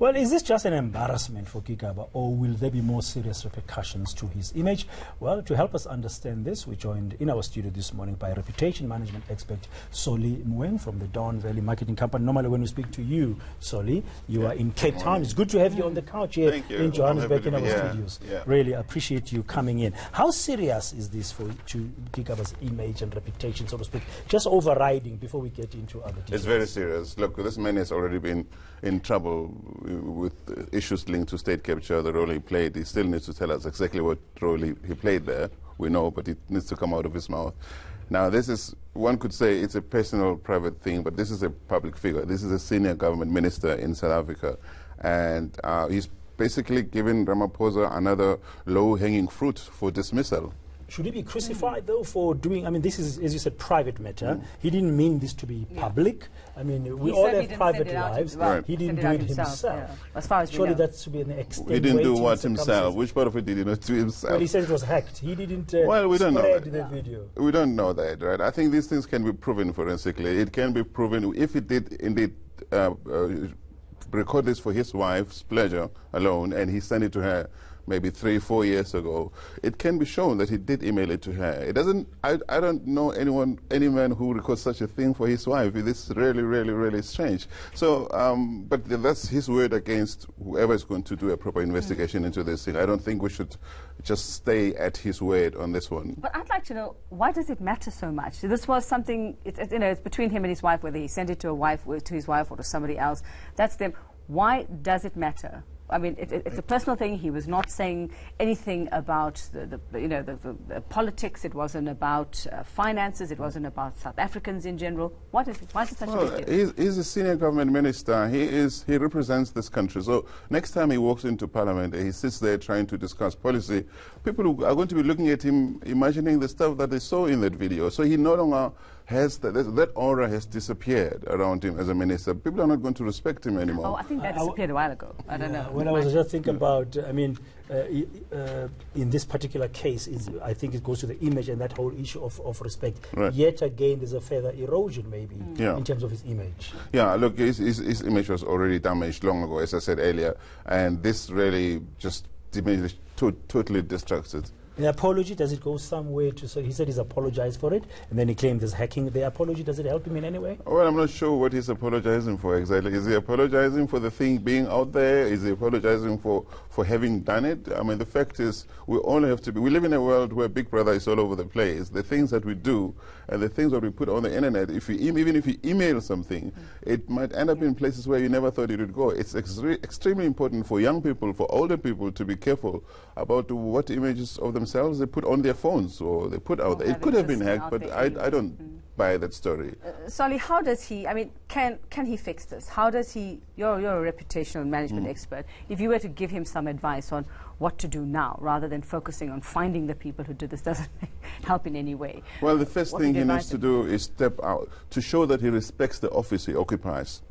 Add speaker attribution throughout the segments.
Speaker 1: Well, is this just an embarrassment for Gigaba, or will there be more serious repercussions to his image? Well, to help us understand this, we joined in our studio this morning by reputation management expert Soli Mweng from the Don Valley Marketing Company. Normally when we speak to you, Soli, you are in Cape Town. It's good to have you on the couch here in Johannesburg in our studios. Really appreciate you coming in. How serious is this for to Gigaba's image and reputation, so to speak? Just overriding before we get into other details.
Speaker 2: It's very serious. Look, this man has already been in trouble with issues linked to state capture, the role he played. He still needs to tell us exactly what role he played there. We know, but it needs to come out of his mouth. Now, this is, one could say it's a personal, private thing, but this is a public figure. This is a senior government minister in South Africa, and he's basically given Ramaphosa another low-hanging fruit for dismissal.
Speaker 1: Should he be crucified, though, for doing, I mean, this is, as you said, private matter. He didn't mean this to be public. I mean, we all have private lives. He didn't do it himself.
Speaker 3: As far as
Speaker 1: surely that should be an extent.
Speaker 2: He didn't do what himself? Which part of it did he not do himself?
Speaker 1: Well, he said it was hacked. He didn't
Speaker 2: well, we don't know
Speaker 1: the video.
Speaker 2: We don't know that, right? I think these things can be proven forensically. It can be proven if he did indeed record this for his wife's pleasure alone, and he sent it to her maybe 3-4 years ago. It can be shown that he did email it to her. It doesn't. I don't know any man who records such a thing for his wife. This is really, really, really strange. So, but that's his word against whoever is going to do a proper investigation into this thing. I don't think we should just stay at his word on this one.
Speaker 3: But I'd like to know, why does it matter so much? So this was something. You know, it's between him and his wife. Whether he sent it to his wife or to somebody else, that's them. Why does it matter? I mean, it's a personal thing. He was not saying anything about the politics. It wasn't about finances. It wasn't about South Africans in general. Why is it such a big deal?
Speaker 2: He's a senior government minister. He represents this country. So next time he walks into Parliament, he sits there trying to discuss policy. People are going to be looking at him, imagining the stuff that they saw in that video. So he no longer has that aura has disappeared around him as a minister. People are not going to respect him anymore.
Speaker 3: Oh, I think that disappeared a while ago. I don't know.
Speaker 1: When I was just thinking about, I mean, in this particular case, I think it goes to the image and that whole issue of respect.
Speaker 2: Right.
Speaker 1: Yet again, there's a further erosion, maybe, in terms of his image.
Speaker 2: Yeah, look, his image was already damaged long ago, as I said earlier, and this really just diminished, totally destructed.
Speaker 1: The apology, does it go somewhere to say, he said he's apologized for it, and then he claimed there's hacking. The apology, does it help him in any way?
Speaker 2: Well, I'm not sure what he's apologizing for exactly. Is he apologizing for the thing being out there? Is he apologizing for having done it? I mean, the fact is, we all have to be, we live in a world where Big Brother is all over the place. The things that we do and the things that we put on the internet, even if you email something, it might end up in places where you never thought it would go. It's extremely important for young people, for older people, to be careful about what images of themselves they put on their phones or they put out there. It could have been hacked, but I don't buy that story.
Speaker 3: Solly, how does he, I mean, can he fix this? How does he, you're a reputational management expert, if you were to give him some advice on what to do now, rather than focusing on finding the people who did this, doesn't help in any way.
Speaker 2: Well, the first thing he needs to do is step out to show that he respects the office he occupies.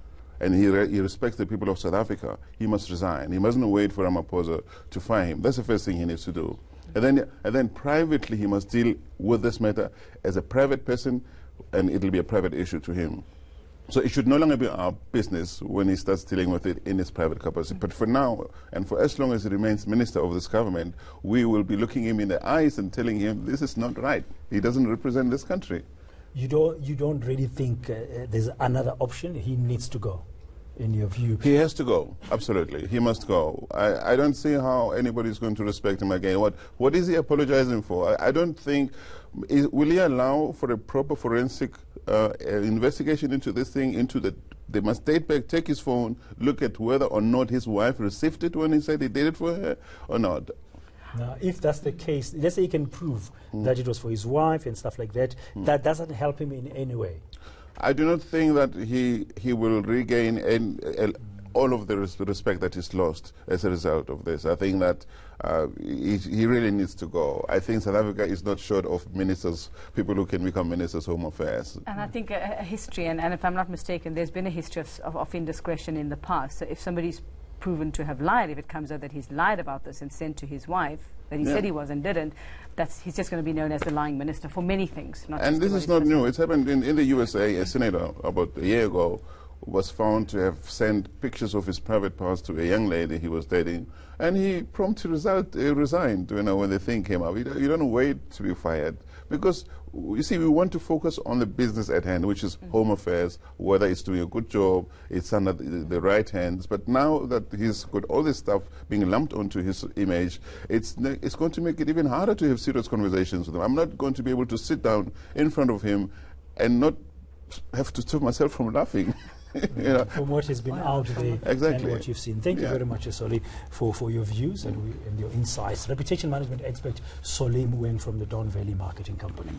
Speaker 2: And he respects the people of South Africa. He must resign. He mustn't wait for Ramaphosa to fire him. That's the first thing he needs to do. And then privately he must deal with this matter as a private person, and it'll be a private issue to him. So it should no longer be our business when he starts dealing with it in his private capacity. But for now, and for as long as he remains minister of this government, we will be looking him in the eyes and telling him this is not right. He doesn't represent this country.
Speaker 1: You don't really think there's another option? He needs to go, in your view?
Speaker 2: He has to go, absolutely. He must go. I don't see how anybody's going to respect him again. What is he apologizing for? I don't think, will he allow for a proper forensic investigation into this thing, they must date back, take his phone, look at whether or not his wife received it when he said he did it for her or not.
Speaker 1: Now, if that's the case, let's say he can prove that it was for his wife and stuff like that, that doesn't help him in any way.
Speaker 2: I do not think that he will regain all of the respect that is lost as a result of this. I think that he really needs to go. I think South Africa is not short of ministers, people who can become ministers of Home Affairs.
Speaker 3: And I think a history, and if I'm not mistaken, there's been a history of indiscretion in the past. So if somebody's proven to have lied, if it comes out that he's lied about this and sent to his wife, that he said he was and didn't, he's just going to be known as the lying minister for many things.
Speaker 2: And this is not new. It's happened in the USA. A senator about a year ago was found to have sent pictures of his private parts to a young lady he was dating, and he promptly resigned, when the thing came up. You don't wait to be fired, because, you see, we want to focus on the business at hand, which is home affairs, whether it's doing a good job, it's under the right hands. But now that he's got all this stuff being lumped onto his image, it's going to make it even harder to have serious conversations with him. I'm not going to be able to sit down in front of him and not have to stop myself from laughing.
Speaker 1: From what has been out there
Speaker 2: exactly.
Speaker 1: and what you've seen. Thank you very much, Soli, for your views and your insights. Reputation management expert Soli Mueng from the Don Valley Marketing Company.